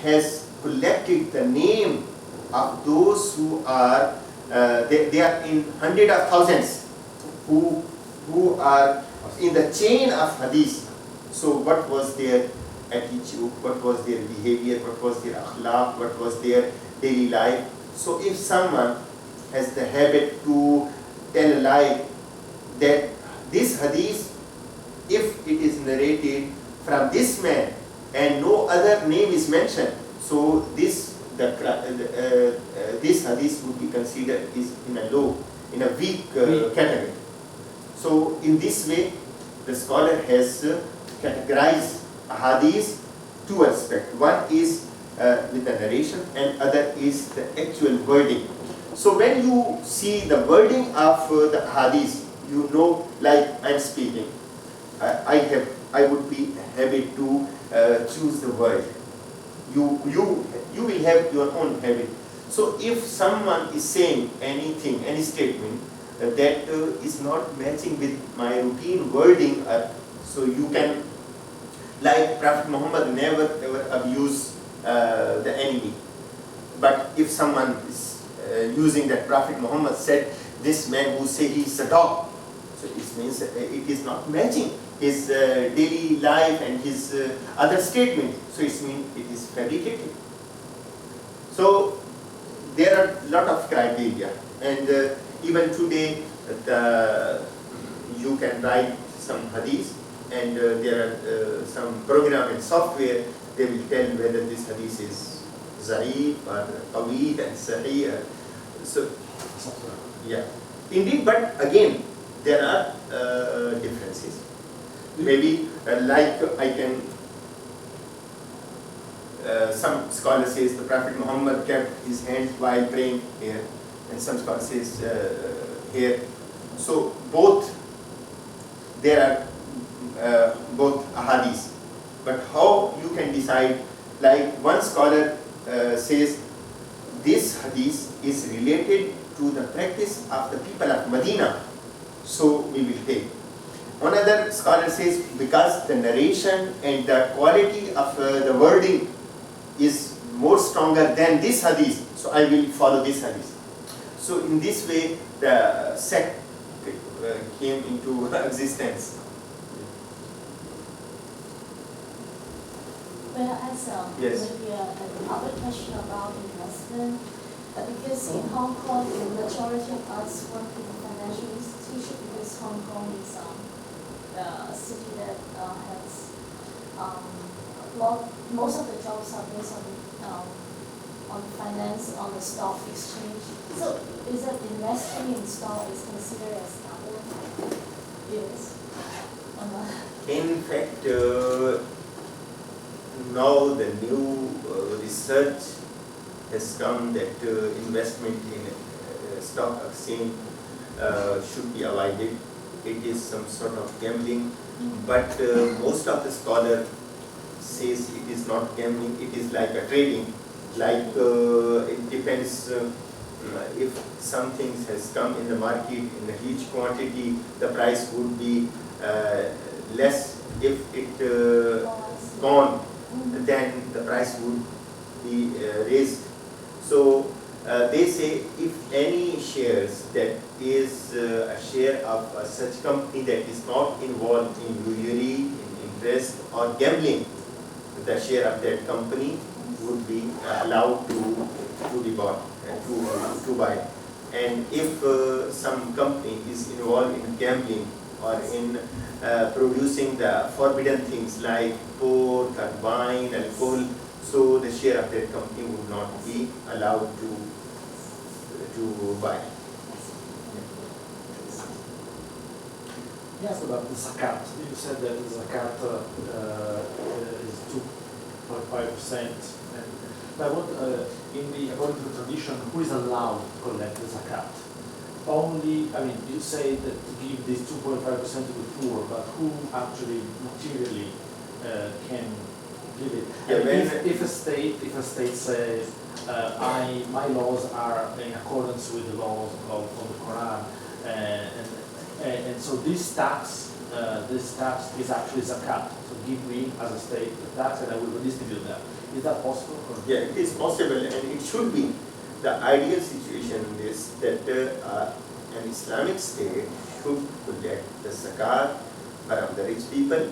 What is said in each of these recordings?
has collected the name of those who are, they are in hundreds of thousands, who are in the chain of hadith. So what was their attitude, what was their behavior, what was their akhlaq, what was their daily life. So if someone has the habit to tell a lie, that this hadith, if it is narrated from this man and no other name is mentioned, so this hadith would be considered is in a weak category. So in this way, the scholar has categorized hadith two aspects. One is with the narration, and other is the actual wording. So when you see the wording of the hadith, you know, like I'm speaking, I would be habit to choose the word. You will have your own habit. So if someone is saying anything, any statement that is not matching with my routine wording, so you can, like Prophet Muhammad never ever abused the enemy. But if someone is using that Prophet Muhammad said, this man who say he is a dog, so it means it is not matching his daily life and his other statement. So it means it is fabricated. So there are a lot of criteria, and even today you can write some hadith, and there are some program and software, they will tell whether this hadith is Za'if or Qaweed and Sahih. So yeah, indeed, but again there are differences. Maybe like I can, some scholar says the Prophet Muhammad kept his hands while praying here, and some scholar says here. So both, there are both ahadith, but how you can decide? Like one scholar says this hadith is related to the practice of the people of Medina, so we will take. Another scholar says because the narration and the quality of the wording is more stronger than this hadith, so I will follow this hadith. So in this way the sect came into existence. Well, as yes. maybe another question about investment, because in Hong Kong, the majority of us work in a financial institution, because Hong Kong is a city that has most of the jobs are based on finance, on the stock exchange. So is it investing in stock is considered as double? Yes. Or not? In fact, now the new research has come that investment in stock exchange should be avoided. It is some sort of gambling, but most of the scholar says it is not gambling, it is like a trading. Like it depends, if something has come in the market in a huge quantity, the price would be less. If it gone, then the price would be raised. So they say if any shares that is a share of such company that is not involved in usury, in interest or gambling, the share of that company would be allowed to be bought and to buy. And if some company is involved in gambling or in producing the forbidden things like pork and wine, alcohol, so the share of that company would not be allowed to buy. Yes, about the zakat. You said that the zakat is 2.5%. But what, according to the tradition, who is allowed to collect the zakat? Only, I mean, you say that to give this 2.5% to the poor, but who actually materially can give it? Yeah, if a state says, my laws are in accordance with the laws of the Quran, and so this tax is actually zakat. So give me as a state the tax, and I will redistribute that. Is that possible? Or? Yeah, it is possible, and it should be. The ideal situation is that an Islamic state should collect the zakat from the rich people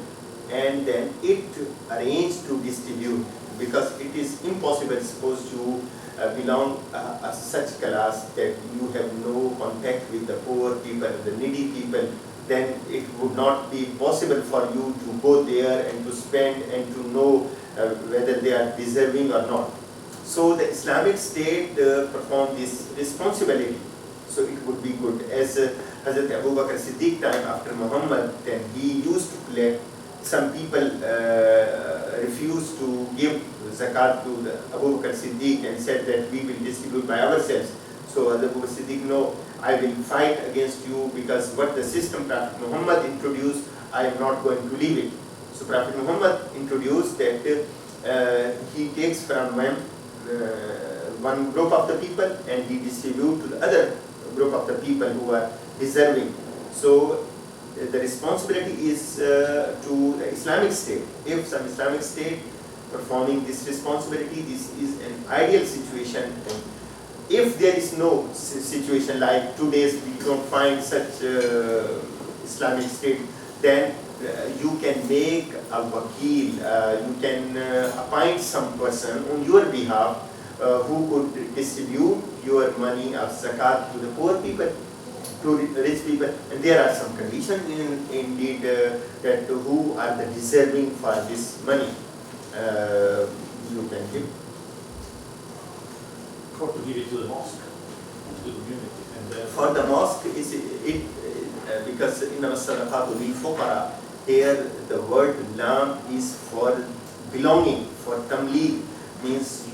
and then it arrange to distribute, because it is impossible. Suppose you belong a such class that you have no contact with the poor people, the needy people, then it would not be possible for you to go there and to spend and to know whether they are deserving or not. So the Islamic State performed this responsibility. So it would be good. As Hazrat Abu Bakr Siddiq time after Muhammad, then he used to collect. Some people refused to give zakat to the Abu Bakr Siddiq and said that we will distribute by ourselves. So Hazrat Abu Bakr Siddiq, no, I will fight against you, because what the system Prophet Muhammad introduced, I am not going to leave it. So Prophet Muhammad introduced that he takes from one group of the people and he distributes to the other group of the people who are deserving. So the responsibility is to the Islamic State. If some Islamic State performing this responsibility, this is an ideal situation. And if there is no situation like today's, we don't find such Islamic State, then you can make a wakil, you can appoint some person on your behalf who could distribute your money of zakat to the poor people, to rich people. And there are some conditions indeed that who are the deserving for this money you can give. Or to give it to the mosque, to the community. And then For the mosque, is because in the sadaqatu lil fuqara, here the word lam is for belonging, for tamleeg, means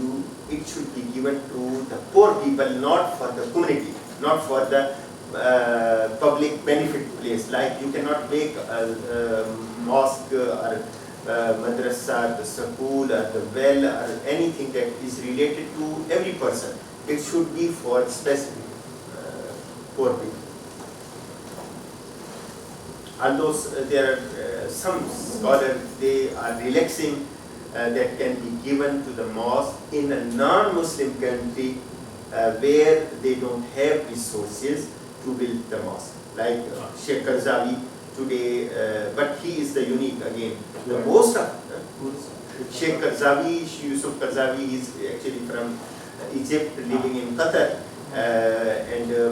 it should be given to the poor people, not for the community, not for the public benefit place. Like you cannot make a mosque or madrasa, the school or the well or anything that is related to every person. It should be for specific poor people. Although there are some scholars, they are relaxing that can be given to the mosque in a non-Muslim country where they don't have resources to build the mosque. Like Sheikh Qarzawi today, but he is the unique again. The most of Sheikh Qarzawi, Yusuf Qarzawi, is actually from Egypt, living in Qatar,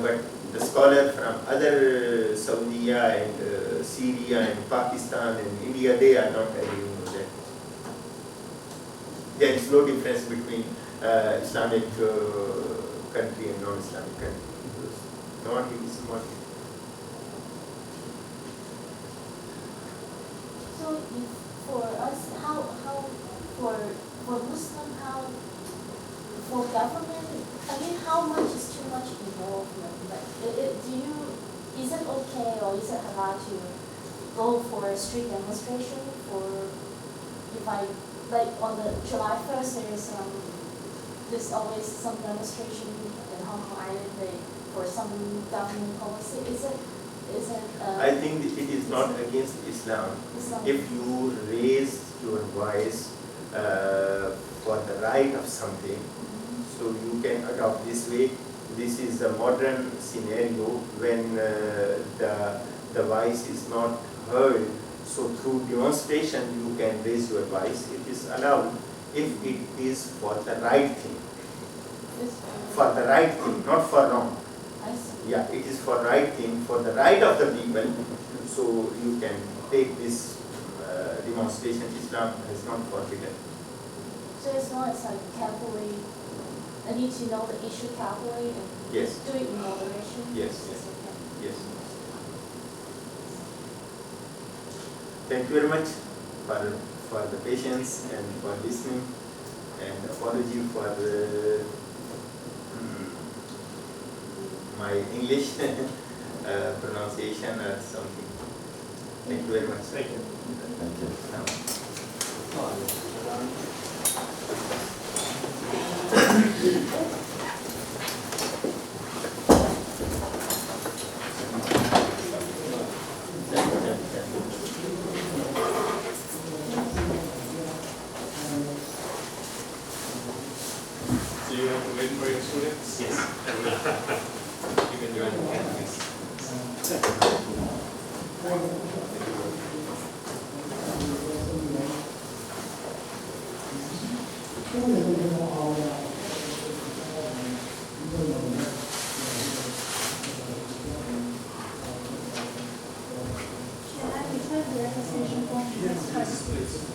but the scholar from other Saudi and Syria and Pakistan and India, they are not agreeing with that. There is no difference between Islamic country and non-Islamic country. Not it is not. So if for us, how for Muslim, how for government, I mean, how much is too much involvement? Like, is it okay or is it allowed to go for a street demonstration for, if I, like on the July 1st, there's always some demonstration in Hong Kong Island for some government policy. Is it? I think it is not against Islam. If you raise your voice for the right of something, so you can adopt this way. This is a modern scenario when the voice is not heard. So through demonstration you can raise your voice. It is allowed if it is for the right thing. For the right thing, not for wrong. I see. Yeah, it is for right thing, for the right of the people. So you can take this demonstration. Islam has not forbidden. So it's not like carefully, I need to know the issue carefully and Yes. do it in moderation? Yes. It's okay. Yes. Thank you very much for the patience and for listening, and apology for my English pronunciation or something. Thank you very much. Thank you. you have to wait for your students? Yes. You can join the campus. Can I return the registration form? Yes, please.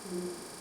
Mm.